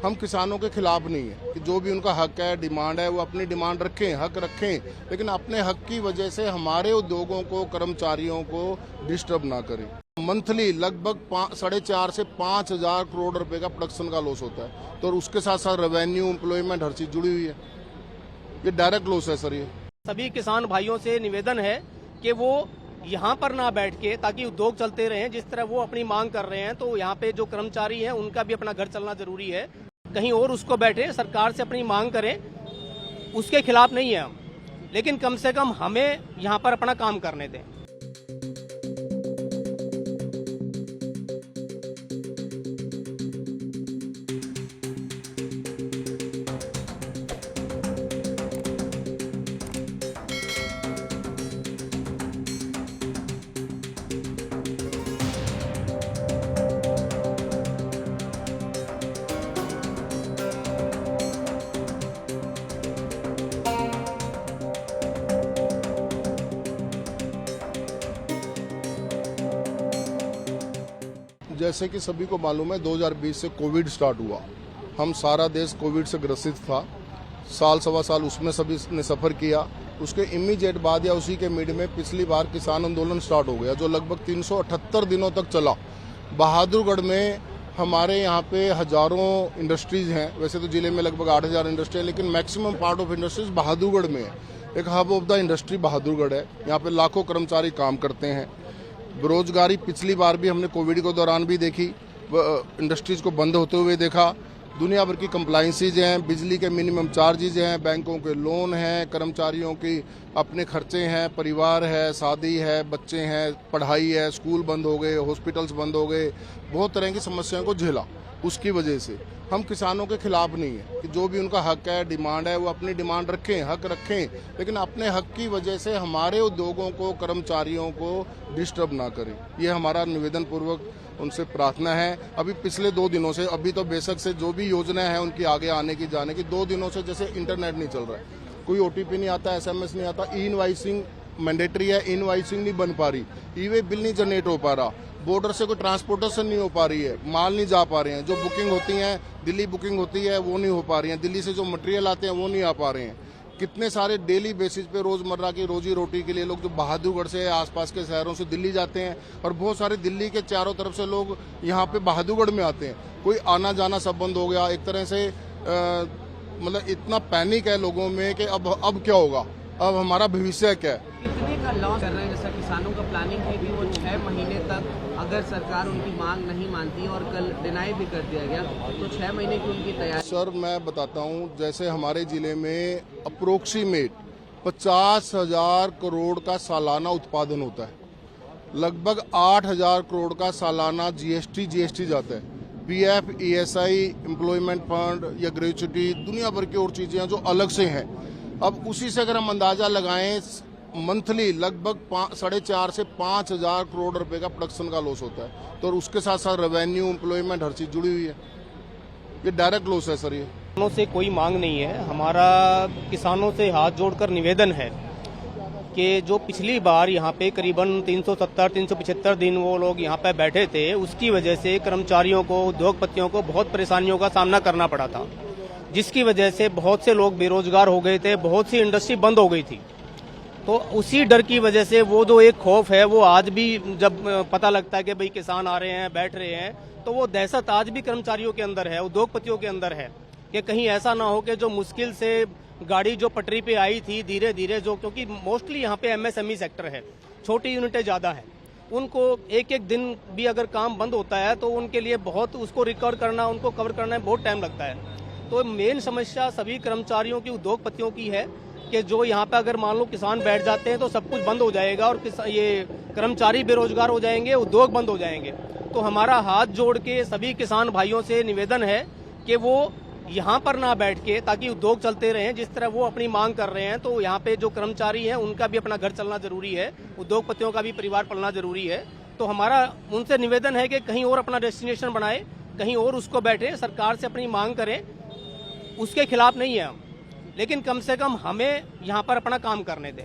हम किसानों के खिलाफ नहीं है कि जो भी उनका हक है, डिमांड है, वो अपनी डिमांड रखें, हक रखें, लेकिन अपने हक की वजह से हमारे उद्योगों को, कर्मचारियों को डिस्टर्ब ना करें। मंथली लगभग 4.5 से 5,000 करोड़ रुपए का प्रोडक्शन का लॉस होता है, तो उसके साथ साथ रेवेन्यू, एम्प्लॉयमेंट, हर चीज जुड़ी हुई है। ये डायरेक्ट लॉस है सर। ये सभी किसान भाइयों से निवेदन है कि वो यहाँ पर ना बैठ के, ताकि उद्योग चलते रहे, जिस तरह वो अपनी मांग कर रहे हैं, तो यहाँ पे जो कर्मचारी हैं उनका भी अपना घर चलना जरूरी है। कहीं और उसको बैठे, सरकार से अपनी मांग करें, उसके खिलाफ नहीं है हम, लेकिन कम से कम हमें यहाँ पर अपना काम करने दें। जैसे कि सभी को मालूम है, 2020 से कोविड स्टार्ट हुआ। हम सारा देश कोविड से ग्रसित था। साल सवा साल उसमें सभी ने सफ़र किया। उसके इमीडिएट बाद या उसी के मिड में पिछली बार किसान आंदोलन स्टार्ट हो गया, जो लगभग 378 दिनों तक चला। बहादुरगढ़ में हमारे यहाँ पे हजारों इंडस्ट्रीज हैं। वैसे तो जिले में लगभग 8,000 इंडस्ट्री है, लेकिन maximum part of industries Bahadurgarh में है। एक hub of the industry Bahadurgarh है। यहाँ पे लाखों कर्मचारी काम करते हैं। बेरोजगारी पिछली बार भी हमने कोविड के दौरान भी देखी, इंडस्ट्रीज को बंद होते हुए देखा। दुनिया भर की कंप्लाइंसीज हैं, बिजली के मिनिमम चार्जेज हैं, बैंकों के लोन हैं, कर्मचारियों की अपने खर्चे हैं, परिवार है, शादी है, बच्चे हैं, पढ़ाई है, स्कूल बंद हो गए, हॉस्पिटल्स बंद हो गए, बहुत तरह की समस्याओं को झेला। उसकी वजह से हम किसानों के खिलाफ नहीं है कि जो भी उनका हक है, डिमांड है, वो अपनी डिमांड रखें, हक रखें, लेकिन अपने हक की वजह से हमारे उद्योगों को, कर्मचारियों को डिस्टर्ब ना करें। ये हमारा निवेदन पूर्वक उनसे प्रार्थना है। अभी पिछले 2 दिनों से, अभी तो बेशक से जो भी योजना है उनकी आगे आने की, जाने की, 2 दिनों से जैसे इंटरनेट नहीं चल रहा है, कोई OTP नहीं आता, SMS नहीं आता, ई-इनवाइसिंग मैंडेटरी है, इनवाइसिंग नहीं बन पा रही, ई-वे बिल नहीं जनरेट हो पा रहा, बॉर्डर से कोई ट्रांसपोर्टेशन नहीं हो पा रही है, माल नहीं जा पा रहे हैं, जो बुकिंग होती है, दिल्ली बुकिंग होती है, वो नहीं हो पा रही है, दिल्ली से जो मटेरियल आते हैं वो नहीं आ पा रहे हैं। कितने सारे डेली बेसिस पे रोजमर्रा की रोजी रोटी के लिए लोग जो बहादुरगढ़ से, आसपास के शहरों से दिल्ली जाते हैं, और बहुत सारे दिल्ली के चारों तरफ से लोग यहाँ पे बहादुरगढ़ में आते हैं। कोई आना जाना सब बंद हो गया। एक तरह से मतलब इतना पैनिक है लोगों में कि अब क्या होगा, अब हमारा भविष्य क्या है। कितने का लॉस कर रहे हैं? जैसा किसानों का प्लानिंग थी कि वो 6 महीने तक, अगर सरकार उनकी मांग नहीं मानती और कल डिनाई भी कर दिया गया, तो 6 महीने की उनकी तैयारी। सर मैं बताता हूँ, जैसे हमारे जिले में अप्रोक्सीमेट 50,000 करोड़ का सालाना उत्पादन होता है। लगभग 8,000 करोड़ का सालाना GST जाता है। PF, ESI, एम्प्लॉयमेंट फंड या ग्रेच्युटी, दुनिया भर की और चीजें जो अलग से हैं। अब उसी से अगर हम अंदाजा लगाएं, मंथली लगभग 4.5 से 5,000 करोड़ रुपए का प्रोडक्शन का लॉस होता है, तो उसके साथ साथ रेवेन्यू, एम्प्लॉयमेंट, हर चीज जुड़ी हुई है। ये डायरेक्ट लॉस है सर। ये किसानों से कोई मांग नहीं है। हमारा किसानों से हाथ जोड़कर निवेदन है कि जो पिछली बार यहाँ पे करीबन 370-375 दिन वो लोग यहाँ पे बैठे थे, उसकी वजह से कर्मचारियों को, उद्योगपतियों को बहुत परेशानियों का सामना करना पड़ा था, जिसकी वजह से बहुत से लोग बेरोजगार हो गए थे, बहुत सी इंडस्ट्री बंद हो गई थी। तो उसी डर की वजह से वो जो एक खौफ है, वो आज भी जब पता लगता है कि भाई किसान आ रहे हैं, बैठ रहे हैं, तो वो दहशत आज भी कर्मचारियों के अंदर है, उद्योगपतियों के अंदर है कि कहीं ऐसा ना हो कि जो मुश्किल से गाड़ी जो पटरी पे आई थी, धीरे धीरे जो, क्योंकि मोस्टली यहाँ पे MSME सेक्टर है, छोटी यूनिटें ज्यादा है, उनको एक एक दिन भी अगर काम बंद होता है तो उनके लिए बहुत, उसको रिकवर करना, उनको कवर करना बहुत टाइम लगता है। तो मेन समस्या सभी कर्मचारियों की, उद्योगपतियों की है कि जो यहाँ पे अगर मान लो किसान बैठ जाते हैं तो सब कुछ बंद हो जाएगा और ये कर्मचारी बेरोजगार हो जाएंगे, उद्योग बंद हो जाएंगे। तो हमारा हाथ जोड़ के सभी किसान भाइयों से निवेदन है कि वो यहाँ पर ना बैठ के, ताकि उद्योग चलते रहें, जिस तरह वो अपनी मांग कर रहे हैं, तो यहाँ पे जो कर्मचारी हैं उनका भी अपना घर चलना जरूरी है, उद्योगपतियों का भी परिवार पलना जरूरी है। तो हमारा उनसे निवेदन है कि कहीं और अपना डेस्टिनेशन बनाए, कहीं और उसको बैठे, सरकार से अपनी मांग करें, उसके खिलाफ नहीं है हम, लेकिन कम से कम हमें यहाँ पर अपना काम करने दें।